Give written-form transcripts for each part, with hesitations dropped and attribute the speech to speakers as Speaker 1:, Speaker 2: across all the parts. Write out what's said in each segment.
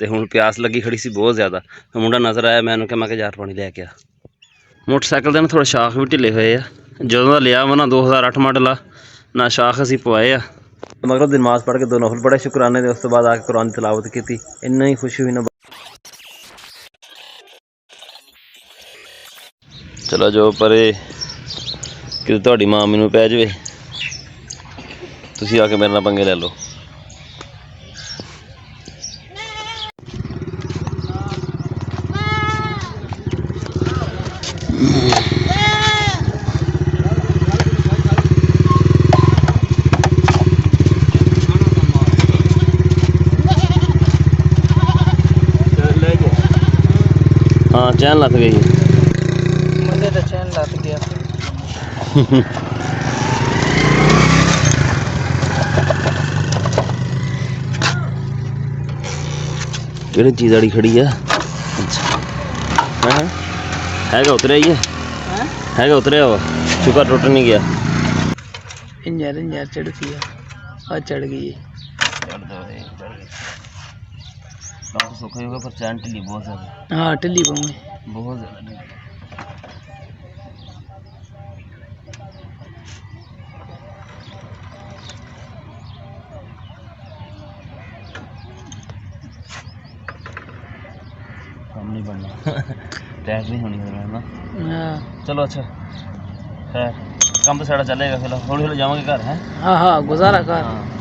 Speaker 1: तो हुण प्यास लगी खड़ी सी बहुत ज़्यादा। मुंडा नज़र आया, मैं कहा यार पानी लैके आ। मोटरसाइकिल के ना थोड़े शाख भी ढिले हुए आ। जदों दा लिया वा ना 2008 मॉडल आ, ना शाख असीं पवाए आ। मगर नमाज पढ़ के 2 नफल पढ़े शुकराने दे, उस तो बाद आके कुरान की तिलावत की। इन्ना ही खुशी हुई ना। चलो जो परे कि तुहाडी मां मैनूं पै जावे, तुसीं आके मेरे नाल पंगे लै लो। हाँ चैन लग गई,
Speaker 2: मुझे तो चैन लग गया।
Speaker 1: किहड़ी चीज़ आड़ी खड़ी है? अच्छा हैगा उतरिया ही हैगा उतरिया वा, शुक्र टुट नहीं गया।
Speaker 2: इंजर चढ़ती है और चढ़ गई है।
Speaker 1: सुखा होगा पर चैन ढिली बहुत ज़्यादा।
Speaker 2: हाँ ढिली बहु
Speaker 1: बहुत ज़्यादा काम नहीं बनना। टैग नहीं होनी है ना।
Speaker 2: हाँ
Speaker 1: चलो अच्छा खैर, काम तो साढ़ा चलेगा, फिलहाल हौली हौली जावांगे घर है।
Speaker 2: हाँ गुजारा कर।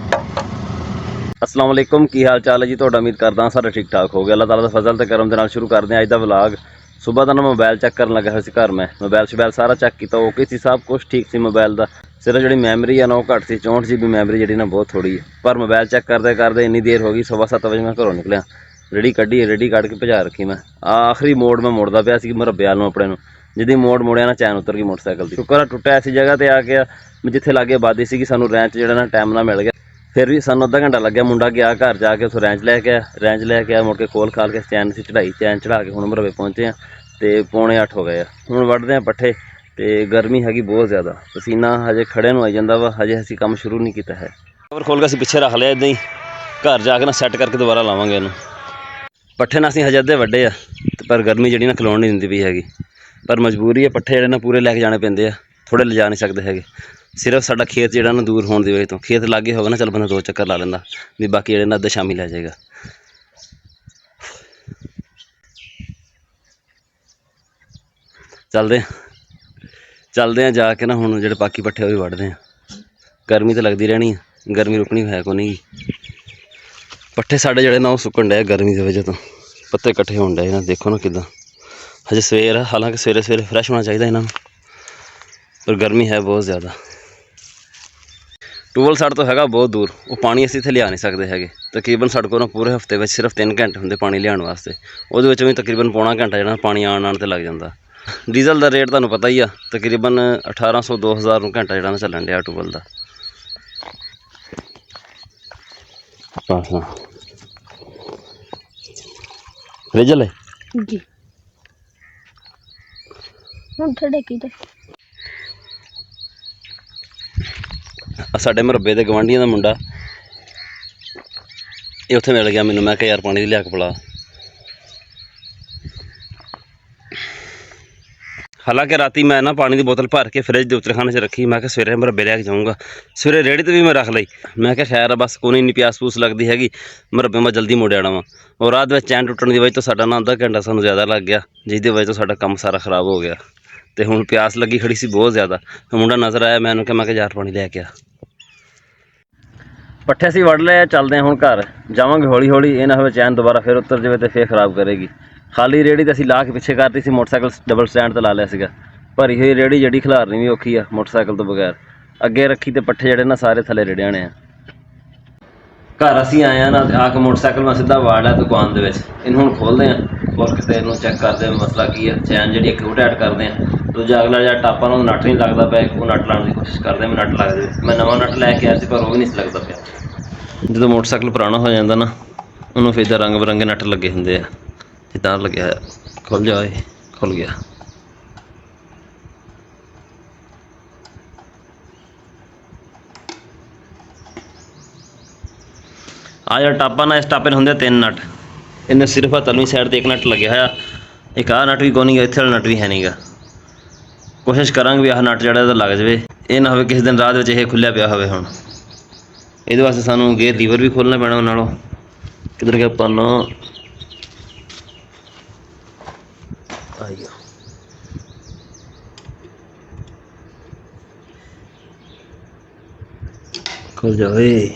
Speaker 1: अस्सलाम वालेकुम, की हाल चाल है जी तुहाडा? उम्मीद करदा सारा ठीक ठाक हो गया। अल्लाह ताला दा फजल ते करम दे नाल शुरू करदे अज दा व्लॉग। सुबह का ना मोबाइल चैक करन लगा सी घर, मैं मोबाइल शोबाइल सारा चैक किया, ओके सी, सब कुछ ठीक सी मोबाइल का। सिर्फ जी मैमरी है ना वो घट सी, 64 GB मैमरी जी ना बहुत थोड़ी है। पर मोबाइल चैक करते करते इन्नी देर हो गई, 7:15 बजे मैं घरों निकलिया। रेडी कड्ढी, रेडी कढ़ के भजा रखी मैं। आखिरी मोड़ मैं मुड़दा पिया सी मुरब्बे वाल नूं अपने नूं, जिद्दी मोड़ मुड़िया ना चैन उतर गई मोटरसाइकिल की। शुक्र टुट्टा ऐसी जगह पर आ गया जिथे लागे आबादी सी, सानूं रैंच जो ना टाइम ना मिल गया। फिर भी सानूं अद्धा घंटा लग्या। मुंडा गया घर जाके उस रैंच लैके आया, रैंच लैके आया, मुड़ के खोल खाल के चैन से चढ़ाई, चैन चढ़ा के हुण मुरब्बे पहुँचे हैं। तो 7:45 हो गए आ। हुण वढ़दे हैं पट्ठे, तो गर्मी हैगी बहुत ज़्यादा, पसीना हजे खड़े नूं आई जांदा वा, हजे असीं काम शुरू नहीं किया है। कवर खोल के असीं पिछे रख लिया, इदां ही घर जाके ना सैट करके दोबारा लावांगे इहनूं। पट्ठे ना असीं हजे अद्धे वड्डे आ, पर गर्मी जिहड़ी ना खलोण नहीं दिंदी पई हैगी। पर मजबूरी है, पट्ठे जिहड़े ना पूरे लैके जाने पैंदे आ, थोड़े लिजा नहीं सकते हैगे। सिर्फ साडा खेत जिहड़ा ना दूर होने की वजह तो, खेत लागे होगा ना चल बंदा 2 चक्कर ला लैंदा, भी बाकी जिहड़े ना अद्धे शामी लै जाएगा। चलते हैं जाके ना हुण जिहड़े बाकी पट्ठे वो भी वढ़दे हैं। गर्मी तो लगती रहनी है, गर्मी रुकनी है को नहीं। पट्ठे साढ़े जिहड़े ना वो सुक्कण डे गर्मी की वजह तो, पत्ते इकट्ठे होण डे ना, देखो ना किदां। हजे सवेर है, हालांकि सवेरे सवेरे फ्रैश होना चाहिए इन्हों, पर गर्मी है बहुत ज़्यादा। टूबल साढ़े तो हैगा बहुत दूर, वो पानी असीं इत्थे लिया नहीं सकते हैगे। तकरीबन साढ़े को ना पूरे हफ्ते में सिर्फ 3 घंटे होंगे पानी लियाण वास्ते, वो भी तकरीबन पौना घंटा जो पानी आन ते लग जाता। डीजल का रेट तुहानूं पता ही आ, तकरीबन 1800 2000 घंटा जो चलन दिया टूबल का। फ्रिज ले
Speaker 2: जी ठंडे की
Speaker 1: साडे मुरब्बे दे गवांढियां दा मुंडा ये उत्थे मिल गया मैनूं, मैं कहा यार पानी लिया के पिला। हालांकि राती मैं ना पानी की बोतल भर के फ्रिज के उत्तरखाने च रखी, मैं सवेरे मुरब्बे लैके जाऊँगा। सवेरे रेहड़ी तो भी मैं रख ली, मैं खैर बस कोई नहीं प्यास पूस लगती हैगी, मुरब्बे मैं जल्दी मुड़ आना वा। और रात में चैन टुटन की वजह तो साडा ना अद्धा घंटा सानूं ज़्यादा लग गया, जिसकी वजह तो साडा काम सारा खराब हो गया। तो हुण प्यास लगी खड़ी सी बहुत ज़्यादा। मुंडा नज़र आया, मैं कहा यार पानी लैके आ। पट्ठे असीं वढ़ ले, चलते हैं हुण घर जावांगे हौली हौली, ये ना होवे चैन दोबारा फिर उतर जाए तो फिर खराब करेगी। खाली रेहड़ी तो असीं ला के पिछे करती सी, मोटरसाइकिल डबल स्टैंड तो ला लिया सीगा। भरी हुई रेहड़ी जड़ी खिलारनी भी औखी आ मोटरसाइकिल तो बगैर, अगे रखी तो पट्ठे जड़े ना सारे थले रेड़े ने। घर असीं आए हैं ना, आके मोटरसाइकिल मैं सीधा वाड़ लिया दुकान के, इन्हूं हुण खोलते हैं, खोल के इन्हूं चैक करते हैं मसला की है। चैन जी एक टाइट करते हैं, दूजा अगला जो टापा ना नट नहीं लगता पाया, वो नट लाने की कोशिश करते हैं भी नट लग जाए। मैं नवा नट लैके आया पर वो भी नहीं लगता पाया। जो मोटरसाइकिल पुराना हो जाता ना, उन्होंने फिर रंग बिरंगे नट लगे होंगे, जिदा लग्या खुल जाए, खुल गया। आ जो टापा ना, इस टापे होंगे 3 नट, ਇਹਨੇ ਸਿਰਫ ਆ ਤਲਵੀਂ ਸਾਈਡ ਤੇ ਇੱਕ ਨਟ ਲੱਗਿਆ ਹੋਇਆ, ਇੱਕ ਆਹ ਨਟ ਵੀ ਕੋਈ ਨਹੀਂ ਗਾ, ਇੱਥੇ ਵਾਲਾ ਨਟ ਵੀ ਹੈ ਨਹੀਂ ਗਾ। ਕੋਸ਼ਿਸ਼ ਕਰਾਂਗੇ ਵੀ ਆਹ ਨਟ ਜਿਹੜਾ ਇਹਦਾ ਲੱਗ ਜਾਵੇ, ਇਹ ਨਾ ਹੋਵੇ ਕਿਸੇ ਦਿਨ ਰਾਤ ਵਿੱਚ ਇਹ ਖੁੱਲਿਆ ਪਿਆ ਹੋਵੇ। ਹੁਣ ਇਹਦੇ ਵਾਸਤੇ ਸਾਨੂੰ ਗੇਅਰ ਲੀਵਰ ਵੀ ਖੋਲ੍ਹਣਾ ਪੈਣਾ ਉਹਨਾਂ ਨਾਲੋਂ। ਕਿੱਧਰ ਗਿਆ ਪੰਨ ਆਈਓ, ਖੁੱਲ ਜਾਵੇ।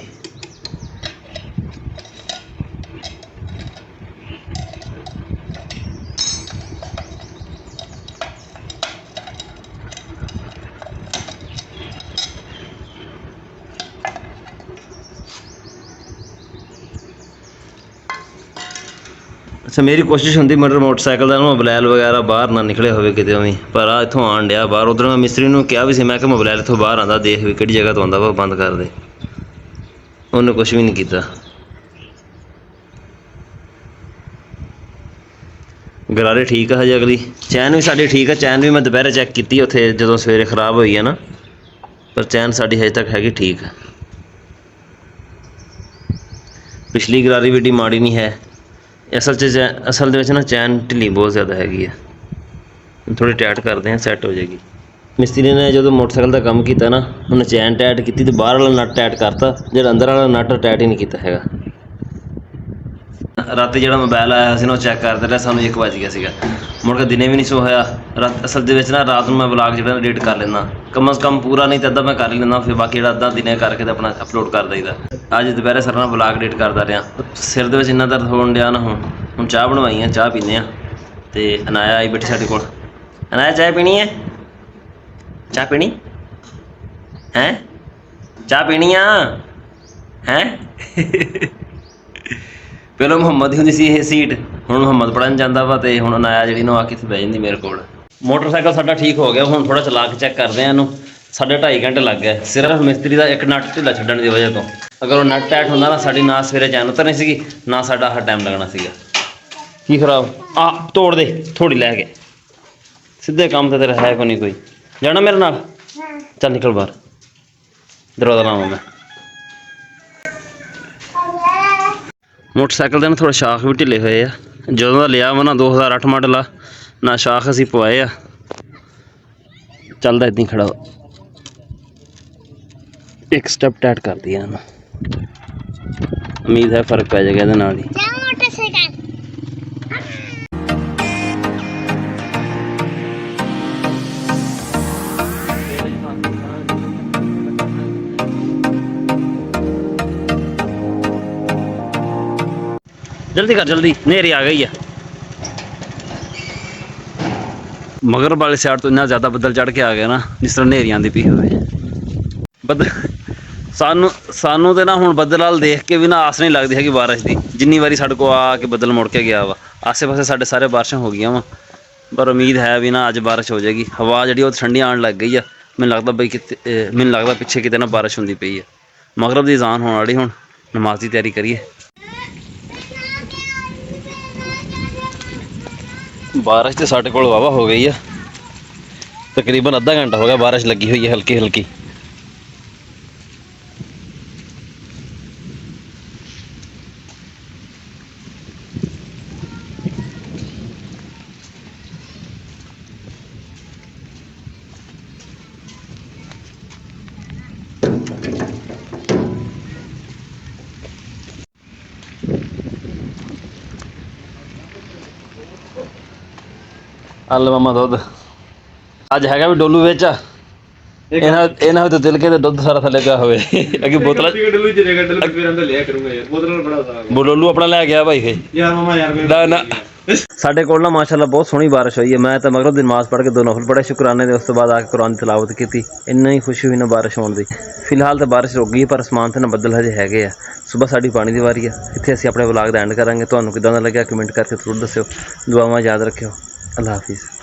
Speaker 1: ਅੱਛਾ, ਮੇਰੀ ਕੋਸ਼ਿਸ਼ ਹੁੰਦੀ ਮੋਟਰਸਾਈਕਲ ਦਾ ਨਾ ਮੋਬਾਈਲ ਵਗੈਰਾ ਬਾਹਰ ਨਾ ਨਿਕਲੇ ਹੋਵੇ ਕਿਤੇ ਵੀ, ਪਰ ਆ ਇੱਥੋਂ ਆਉਣ ਡਿਆ ਬਾਹਰ। ਉੱਧਰ ਮੈਂ ਮਿਸਤਰੀ ਨੂੰ ਕਿਹਾ ਵੀ ਸੀ, ਮੈਂ ਕਿਹਾ ਮੋਬਾਈਲ ਇੱਥੋਂ ਬਾਹਰ ਆਉਂਦਾ, ਦੇਖ ਵੀ ਕਿਹੜੀ ਜਗ੍ਹਾ ਤੋਂ ਆਉਂਦਾ ਵਾ, ਬੰਦ ਕਰ ਦੇ। ਉਹਨੇ ਕੁਛ ਵੀ ਨਹੀਂ ਕੀਤਾ। ਗਰਾਰੇ ਠੀਕ ਆ ਹਜੇ, ਅਗਲੀ ਚੈਨ ਵੀ ਸਾਡੀ ਠੀਕ ਆ। ਚੈਨ ਵੀ ਮੈਂ ਦੁਪਹਿਰੇ ਚੈੱਕ ਕੀਤੀ ਉੱਥੇ ਜਦੋਂ ਸਵੇਰੇ ਖ਼ਰਾਬ ਹੋਈ ਆ ਨਾ, ਪਰ ਚੈਨ ਸਾਡੀ ਹਜੇ ਤੱਕ ਹੈਗੀ ਠੀਕ ਆ। ਪਿਛਲੀ ਗਰਾਰੀ ਵੀ ਏਡੀ ਮਾੜੀ ਨਹੀਂ ਹੈ। ਅਸਲ ਦੇ ਵਿੱਚ ਨਾ ਚੈਨ ਢਿੱਲੀ ਬਹੁਤ ਜ਼ਿਆਦਾ ਹੈਗੀ ਆ। ਥੋੜ੍ਹੀ ਟਾਈਟ ਕਰਦੇ ਹਾਂ, ਸੈੱਟ ਹੋ ਜਾਏਗੀ। ਮਿਸਤਰੀ ਨੇ ਜਦੋਂ ਮੋਟਰਸਾਈਕਲ ਦਾ ਕੰਮ ਕੀਤਾ ਨਾ, ਉਹਨੇ ਚੈਨ ਟਾਈਟ ਕੀਤੀ ਤੇ ਬਾਹਰ ਵਾਲਾ ਨਟ ਟਾਈਟ ਕਰਤਾ, ਜਿਹੜਾ ਅੰਦਰ ਵਾਲਾ ਨਟ ਟਾਈਟ ਹੀ ਨਹੀਂ ਕੀਤਾ ਹੈਗਾ। ਰਾਤੀ ਜਿਹੜਾ ਮੋਬਾਈਲ ਆਇਆ ਸੀ ਨਾ, ਉਹ ਚੈੱਕ ਕਰਦੇ ਰਿਹਾ, ਸਾਨੂੰ 1 ਵਜ ਗਿਆ ਸੀਗਾ। ਮੁੜ ਕੇ ਦਿਨੇ ਵੀ ਨਹੀਂ ਸੋ ਹੋਇਆ। ਅਸਲ ਦੇ ਵਿੱਚ ਨਾ ਰਾਤ ਨੂੰ ਮੈਂ ਵਲਾਗ ਜਿਹੜਾ ਐਡਿਟ ਕਰ ਲੈਂਦਾ, ਕਮ ਸੇ ਕਮ ਪੂਰਾ ਨਹੀਂ ਤਾਂ ਅੱਧਾ ਮੈਂ ਕਰ ਹੀ ਲੈਂਦਾ, ਫਿਰ ਬਾਕੀ ਜਿਹੜਾ ਅੱਧਾ ਦਿਨੇ ਕਰਕੇ ਤੇ ਆਪਣਾ ਅਪਲੋਡ ਕਰ ਦਈਦਾ। ਅੱਜ ਦੁਪਹਿਰੇ ਸਰ ਨਾਲ ਵਲਾਗ ਐਡਿਟ ਕਰਦਾ ਰਿਹਾ, ਸਿਰ ਦੇ ਵਿੱਚ ਇੰਨਾ ਦਰਦ ਹੋਣ ਡਿਆ ਨਾ। ਹੁਣ ਚਾਹ ਬਣਵਾਈ ਆ, ਚਾਹ ਪੀਂਦੇ ਹਾਂ। ਤੇ ਅਨਾਇਆ ਆਈ ਬੈਠੀ ਸਾਡੇ ਕੋਲ। ਅਨਾਇਆ ਚਾਹ ਪੀਣੀ ਹੈ? ਚਾਹ ਪੀਣੀ ਹੈ? ਚਾਹ ਪੀਣੀ ਆ ਹੈ? ਪਹਿਲਾਂ ਮੁਹੰਮਦ ਹੀ ਹੁੰਦੀ ਸੀ ਇਹ ਸੀਟ, ਹੁਣ ਮੁਹੰਮਦ ਪੜ੍ਹਨ ਜਾਂਦਾ ਵਾ, ਤੇ ਹੁਣ ਅਨਾਇਆ ਜਿਹੜੀ ਨੂੰ ਆ ਕੇ ਬਹਿ ਜਾਂਦੀ ਮੇਰੇ ਕੋਲ। ਮੋਟਰਸਾਈਕਲ ਸਾਡਾ ਠੀਕ ਹੋ ਗਿਆ, ਹੁਣ ਥੋੜ੍ਹਾ ਚਲਾ ਕੇ ਚੈੱਕ ਕਰਦੇ ਹਾਂ ਇਹਨੂੰ। 2.5 ਘੰਟੇ ਲੱਗ ਗਏ ਸਿਰਫ ਮਿਸਤਰੀ ਦਾ ਇੱਕ ਨਟ ਢਿੱਲਾ ਛੱਡਣ ਦੀ ਵਜ੍ਹਾ ਤੋਂ। ਅਗਰ ਉਹ ਨਟ ਟਾਈਟ ਹੁੰਦਾ ਨਾ, ਸਾਡੀ ਨਾ ਸਵੇਰੇ ਚੈਨ ਉਤਰਨੀ ਸੀਗੀ, ਨਾ ਸਾਡਾ ਆਹ ਟਾਈਮ ਲੱਗਣਾ ਸੀਗਾ। ਕੀ ਖਰਾਬ ਆ? ਤੋੜ ਦੇ ਥੋੜੀ ਲੈ ਕੇ, ਸਿੱਧੇ ਕੰਮ ਤੇ ਤੇਰਾ ਹੈ ਕੋਈ ਨਹੀਂ। ਕੋਈ ਜਾਣਾ ਮੇਰੇ ਨਾਲ? ਚੱਲ ਨਿਕਲ ਬਾਹਰ, ਦਰਵਾਜ਼ਾ ਲਾਵਾਂ ਮੈਂ। ਮੋਟਰਸਾਈਕਲ ਦੇ ਨਾ ਥੋੜ੍ਹਾ ਸ਼ਾਖ ਵੀ ਢਿੱਲੇ ਹੋਏ ਆ। ਜਦੋਂ ਦਾ ਲਿਆ ਵਾ ਨਾ, 2008 ਮਾਡਲ ਆ, ਨਾ ਸ਼ਾਖ ਅਸੀਂ ਪਵਾਏ ਆ, ਚੱਲਦਾ ਇੱਦਾਂ ਹੀ ਖੜਾ। ਇੱਕ ਸਟੈਪ ਟਾਈਟ ਕਰਦੀ ਆ ਇਹਨੂੰ, ਉਮੀਦ ਹੈ ਫਰਕ ਪੈ ਜਾਏਗਾ ਇਹਦੇ ਨਾਲ ਹੀ। जल्दी कर, जल्दी नेरी आ गई है। मगर वाले साइड तो इन्ना ज़्यादा बदल चढ़ के आ गया ना, जिस तरह नेरी आती पी हो। बदल सानू तो ना हुण बदल वाल देख के भी ना आस नहीं लगती है कि बारिश की। जिन्नी बारी साढ़े को आके बदल मुड़ के गया वा, आसे पासे साढ़े सारे बारिशां हो गई वा, पर उम्मीद है भी ना अज बारिश हो जाएगी। हवा जी ठंडी आने लग गई है। मैनूं लगता बई किते, मैनूं लगता पिछे किते ना बारिश होंदी पई है। मगरब की अज़ान होने वाली, हुण नमाज की तैयारी करिए। बारिश तो साढ़े कोल वाहवा हो गई है, तकरीबन अद्धा घंटा हो गया बारिश लगी हुई है हल्की हल्की। आल मामा दुध अज है भी डोलू विच इन्हां तो तिल के दुध सारा थले पिया होवे। अगे बोतल डोलू अपना लै गया भाई ना। साडे कोल ना माशाअल्लाह बहुत सोहनी बारिश हुई है। मैं तो मगरब दी नमाज पढ़ के 2 नफल पढ़े शुकराने दे, उस तो बाद आके कुरान दी तिलावत की। इन्नी ही खुशी हुई ना बारिश होने की। फिलहाल तो बारिश रुक गई, पर आसमान ते ना बदल हजे हैगे आ। सुबह साड़ी पानी की वारी है। इत्थे असीं अपने व्लॉग दा एंड करांगे। तुहानूं किदां दा लग्गिया कमेंट करके जरूर दस्सिओ। दुआवां याद रखियो। अल्लाह हाफिज़।